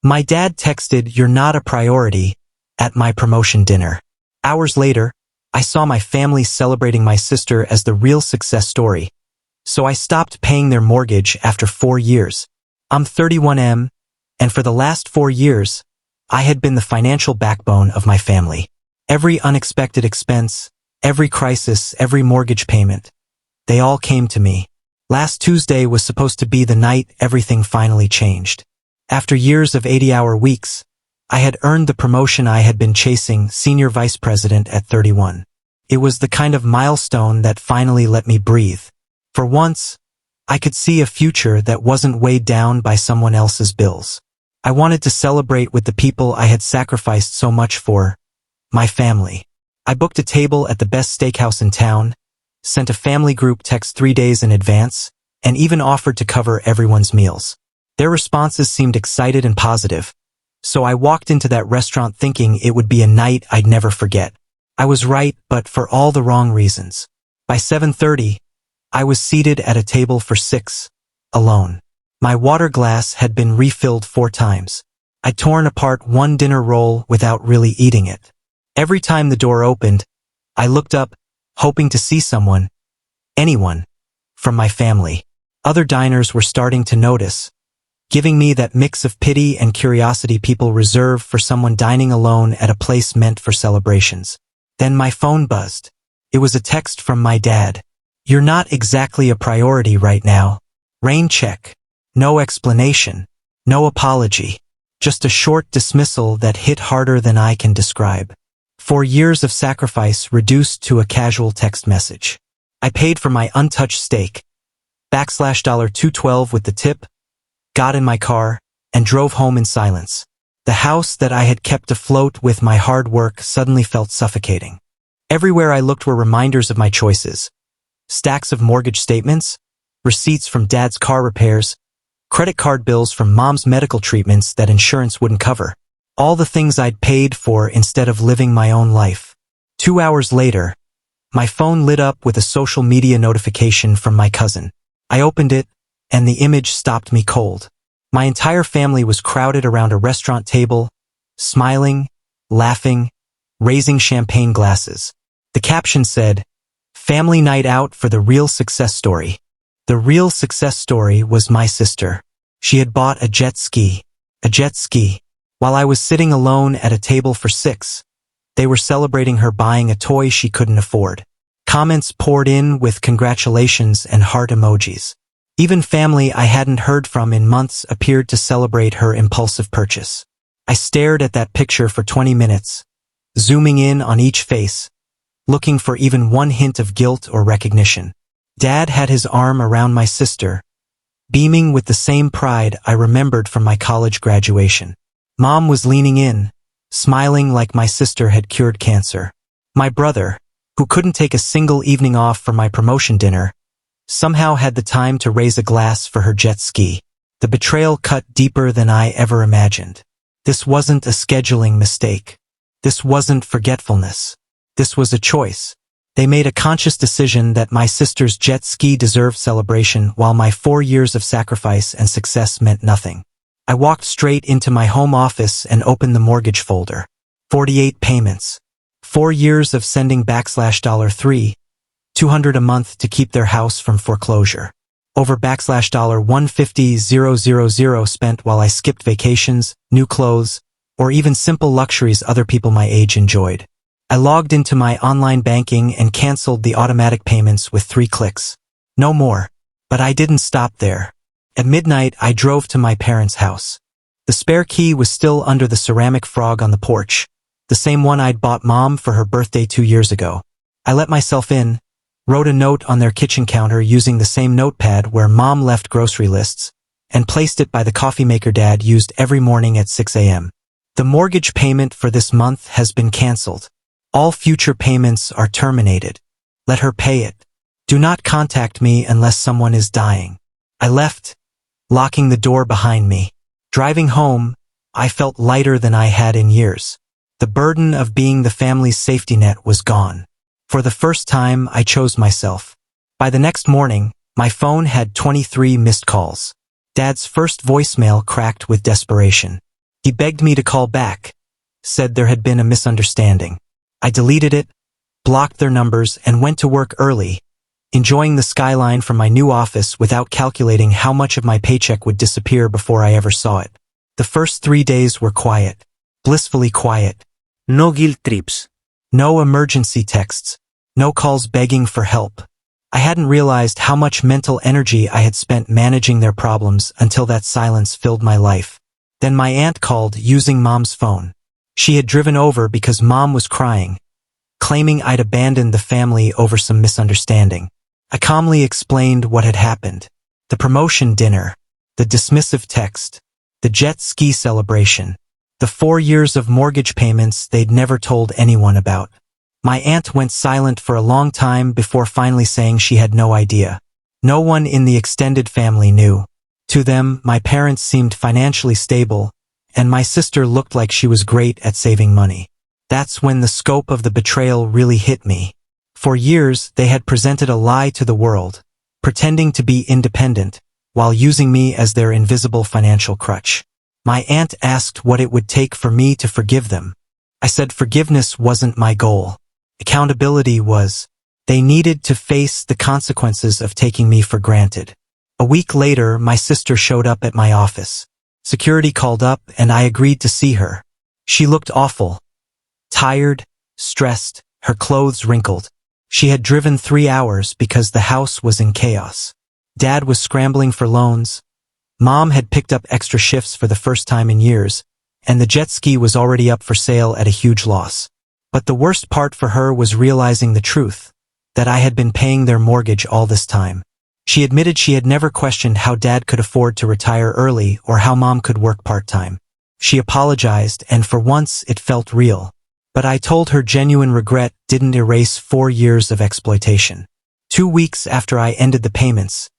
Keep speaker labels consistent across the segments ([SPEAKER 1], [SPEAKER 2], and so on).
[SPEAKER 1] My dad texted, "You're not a priority," at my promotion dinner. Hours later, I saw my family celebrating my sister as the real success story. So I stopped paying their mortgage after 4 years. I'm 31M, and for the last 4 years, I had been the financial backbone of my family. Every unexpected expense, every crisis, every mortgage payment, they all came to me. Last Tuesday was supposed to be the night everything finally changed. After years of 80-hour weeks, I had earned the promotion I had been chasing, senior vice president at 31. It was the kind of milestone that finally let me breathe. For once, I could see a future that wasn't weighed down by someone else's bills. I wanted to celebrate with the people I had sacrificed so much for, my family. I booked a table at the best steakhouse in town, sent a family group text 3 days in advance, and even offered to cover everyone's meals. Their responses seemed excited and positive, so I walked into that restaurant thinking it would be a night I'd never forget. I was right, but for all the wrong reasons. By 7:30, I was seated at a table for 6, alone. My water glass had been refilled 4 times. I'd torn apart one dinner roll without really eating it. Every time the door opened, I looked up, hoping to see someone, anyone, from my family. Other diners were starting to notice, giving me that mix of pity and curiosity people reserve for someone dining alone at a place meant for celebrations. Then my phone buzzed. It was a text from my dad. "You're not exactly a priority right now. Rain check." No explanation. No apology. Just a short dismissal that hit harder than I can describe. 4 years of sacrifice reduced to a casual text message. I paid for my untouched steak, $212 with the tip, got in my car, and drove home in silence. The house that I had kept afloat with my hard work suddenly felt suffocating. Everywhere I looked were reminders of my choices. Stacks of mortgage statements, receipts from dad's car repairs, credit card bills from mom's medical treatments that insurance wouldn't cover. All the things I'd paid for instead of living my own life. 2 hours later, my phone lit up with a social media notification from my cousin. I opened it, and the image stopped me cold. My entire family was crowded around a restaurant table, smiling, laughing, raising champagne glasses. The caption said, "Family night out for the real success story." The real success story was my sister. She had bought a jet ski. A jet ski. While I was sitting alone at a table for 6, they were celebrating her buying a toy she couldn't afford. Comments poured in with congratulations and heart emojis. Even family I hadn't heard from in months appeared to celebrate her impulsive purchase. I stared at that picture for 20 minutes, zooming in on each face, looking for even one hint of guilt or recognition. Dad had his arm around my sister, beaming with the same pride I remembered from my college graduation. Mom was leaning in, smiling like my sister had cured cancer. My brother, who couldn't take a single evening off for my promotion dinner, somehow had the time to raise a glass for her jet ski. The betrayal cut deeper than I ever imagined. This wasn't a scheduling mistake. This wasn't forgetfulness. This was a choice. They made a conscious decision that my sister's jet ski deserved celebration while my 4 years of sacrifice and success meant nothing. I walked straight into my home office and opened the mortgage folder. 48 payments. 4 years of sending $3, $200 a month to keep their house from foreclosure. Over $150,000 spent while I skipped vacations, new clothes, or even simple luxuries other people my age enjoyed. I logged into my online banking and canceled the automatic payments with 3 clicks. No more. But I didn't stop there. At midnight, I drove to my parents' house. The spare key was still under the ceramic frog on the porch, the same one I'd bought Mom for her birthday 2 years ago. I let myself in, wrote a note on their kitchen counter using the same notepad where Mom left grocery lists, and placed it by the coffee maker Dad used every morning at 6 a.m. The mortgage payment for this month has been canceled. All future payments are terminated. Let her pay it. Do not contact me unless someone is dying. I left, locking the door behind me. Driving home, I felt lighter than I had in years. The burden of being the family's safety net was gone. For the first time, I chose myself. By the next morning, my phone had 23 missed calls. Dad's first voicemail cracked with desperation. He begged me to call back, said there had been a misunderstanding. I deleted it, blocked their numbers, and went to work early, enjoying the skyline from my new office without calculating how much of my paycheck would disappear before I ever saw it. The first 3 days were quiet, blissfully quiet.
[SPEAKER 2] No guilt trips.
[SPEAKER 1] No emergency texts, no calls begging for help. I hadn't realized how much mental energy I had spent managing their problems until that silence filled my life. Then my aunt called using Mom's phone. She had driven over because Mom was crying, claiming I'd abandoned the family over some misunderstanding. I calmly explained what had happened. The promotion dinner, the dismissive text, the jet ski celebration, the 4 years of mortgage payments they'd never told anyone about. My aunt went silent for a long time before finally saying she had no idea. No one in the extended family knew. To them, my parents seemed financially stable, and my sister looked like she was great at saving money. That's when the scope of the betrayal really hit me. For years, they had presented a lie to the world, pretending to be independent, while using me as their invisible financial crutch. My aunt asked what it would take for me to forgive them. I said forgiveness wasn't my goal. Accountability was. They needed to face the consequences of taking me for granted. A week later, my sister showed up at my office. Security called up and I agreed to see her. She looked awful. Tired, stressed, her clothes wrinkled. She had driven 3 hours because the house was in chaos. Dad was scrambling for loans. Mom had picked up extra shifts for the first time in years, and the jet ski was already up for sale at a huge loss. But the worst part for her was realizing the truth, that I had been paying their mortgage all this time. She admitted she had never questioned how Dad could afford to retire early or how Mom could work part-time. She apologized, and for once it felt real. But I told her genuine regret didn't erase 4 years of exploitation. 2 weeks after I ended the payments,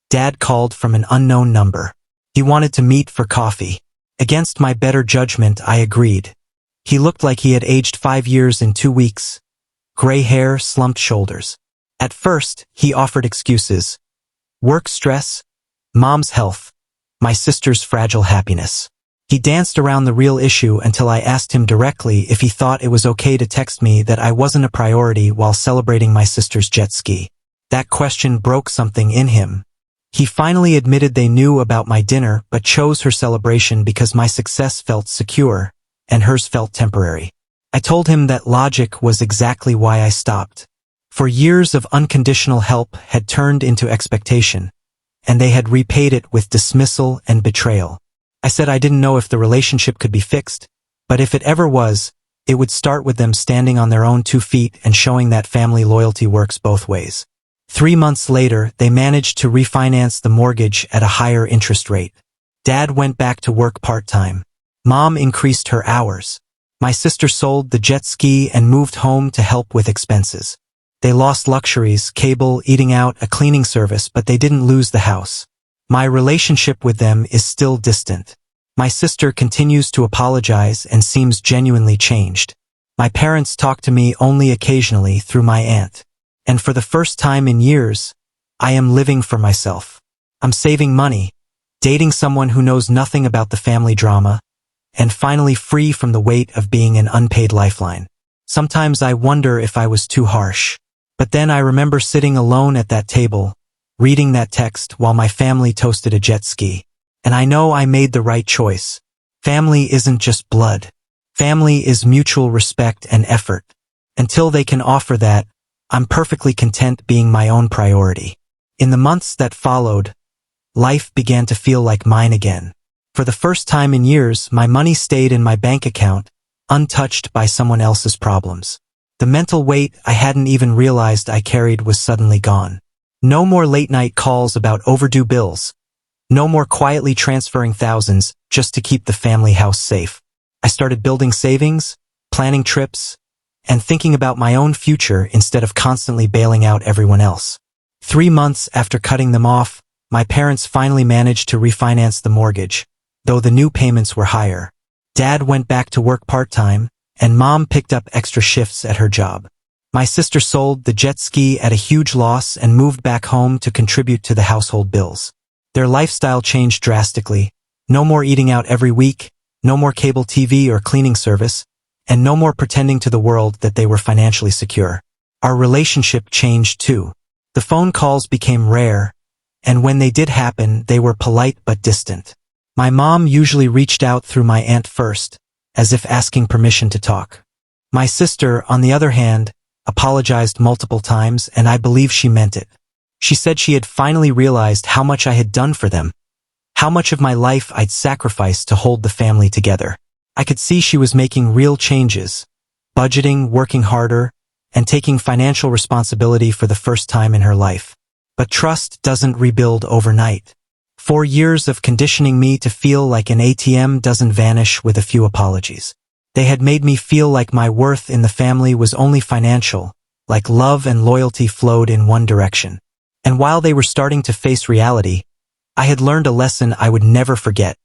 [SPEAKER 1] Dad called from an unknown number. He wanted to meet for coffee. Against my better judgment, I agreed. He looked like he had aged 5 years in 2 weeks. Gray hair, slumped shoulders. At first, he offered excuses. Work stress, Mom's health, my sister's fragile happiness. He danced around the real issue until I asked him directly if he thought it was okay to text me that I wasn't a priority while celebrating my sister's jet ski. That question broke something in him. He finally admitted they knew about my dinner but chose her celebration because my success felt secure, and hers felt temporary. I told him that logic was exactly why I stopped. For years of unconditional help had turned into expectation, and they had repaid it with dismissal and betrayal. I said I didn't know if the relationship could be fixed, but if it ever was, it would start with them standing on their own 2 feet and showing that family loyalty works both ways. 3 months later, they managed to refinance the mortgage at a higher interest rate. Dad went back to work part-time. Mom increased her hours. My sister sold the jet ski and moved home to help with expenses. They lost luxuries, cable, eating out, a cleaning service, but they didn't lose the house. My relationship with them is still distant. My sister continues to apologize and seems genuinely changed. My parents talk to me only occasionally through my aunt. And for the first time in years, I am living for myself. I'm saving money, dating someone who knows nothing about the family drama, and finally free from the weight of being an unpaid lifeline. Sometimes I wonder if I was too harsh. But then I remember sitting alone at that table, reading that text while my family toasted a jet ski. And I know I made the right choice. Family isn't just blood. Family is mutual respect and effort. Until they can offer that, I'm perfectly content being my own priority. In the months that followed, life began to feel like mine again. For the first time in years, my money stayed in my bank account, untouched by someone else's problems. The mental weight I hadn't even realized I carried was suddenly gone. No more late-night calls about overdue bills. No more quietly transferring thousands just to keep the family house safe. I started building savings, planning trips, and thinking about my own future instead of constantly bailing out everyone else. 3 months after cutting them off, my parents finally managed to refinance the mortgage, though the new payments were higher. Dad went back to work part-time, and Mom picked up extra shifts at her job. My sister sold the jet ski at a huge loss and moved back home to contribute to the household bills. Their lifestyle changed drastically. No more eating out every week, no more cable TV or cleaning service, and no more pretending to the world that they were financially secure. Our relationship changed too. The phone calls became rare, and when they did happen, they were polite but distant. My mom usually reached out through my aunt first, as if asking permission to talk. My sister, on the other hand, apologized multiple times, and I believe she meant it. She said she had finally realized how much I had done for them, how much of my life I'd sacrificed to hold the family together. I could see she was making real changes, budgeting, working harder, and taking financial responsibility for the first time in her life. But trust doesn't rebuild overnight. 4 years of conditioning me to feel like an ATM doesn't vanish with a few apologies. They had made me feel like my worth in the family was only financial, like love and loyalty flowed in one direction. And while they were starting to face reality, I had learned a lesson I would never forget.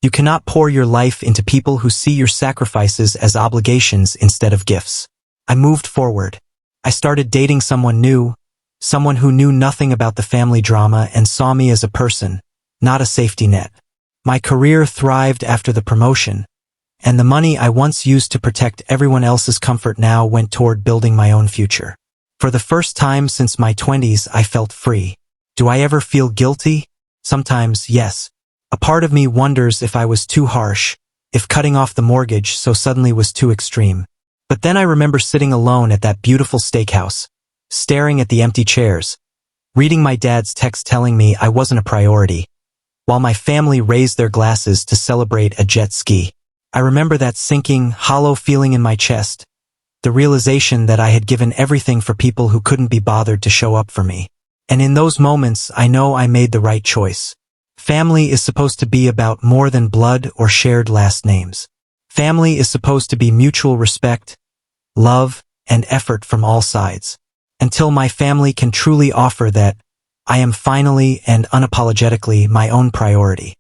[SPEAKER 1] You cannot pour your life into people who see your sacrifices as obligations instead of gifts. I moved forward. I started dating someone new, someone who knew nothing about the family drama and saw me as a person, not a safety net. My career thrived after the promotion, and the money I once used to protect everyone else's comfort now went toward building my own future. For the first time since my 20s, I felt free. Do I ever feel guilty? Sometimes, yes. A part of me wonders if I was too harsh, if cutting off the mortgage so suddenly was too extreme. But then I remember sitting alone at that beautiful steakhouse, staring at the empty chairs, reading my dad's text telling me I wasn't a priority, while my family raised their glasses to celebrate a jet ski. I remember that sinking, hollow feeling in my chest, the realization that I had given everything for people who couldn't be bothered to show up for me. And in those moments, I know I made the right choice. Family is supposed to be about more than blood or shared last names. Family is supposed to be mutual respect, love, and effort from all sides. Until my family can truly offer that, I am finally and unapologetically my own priority.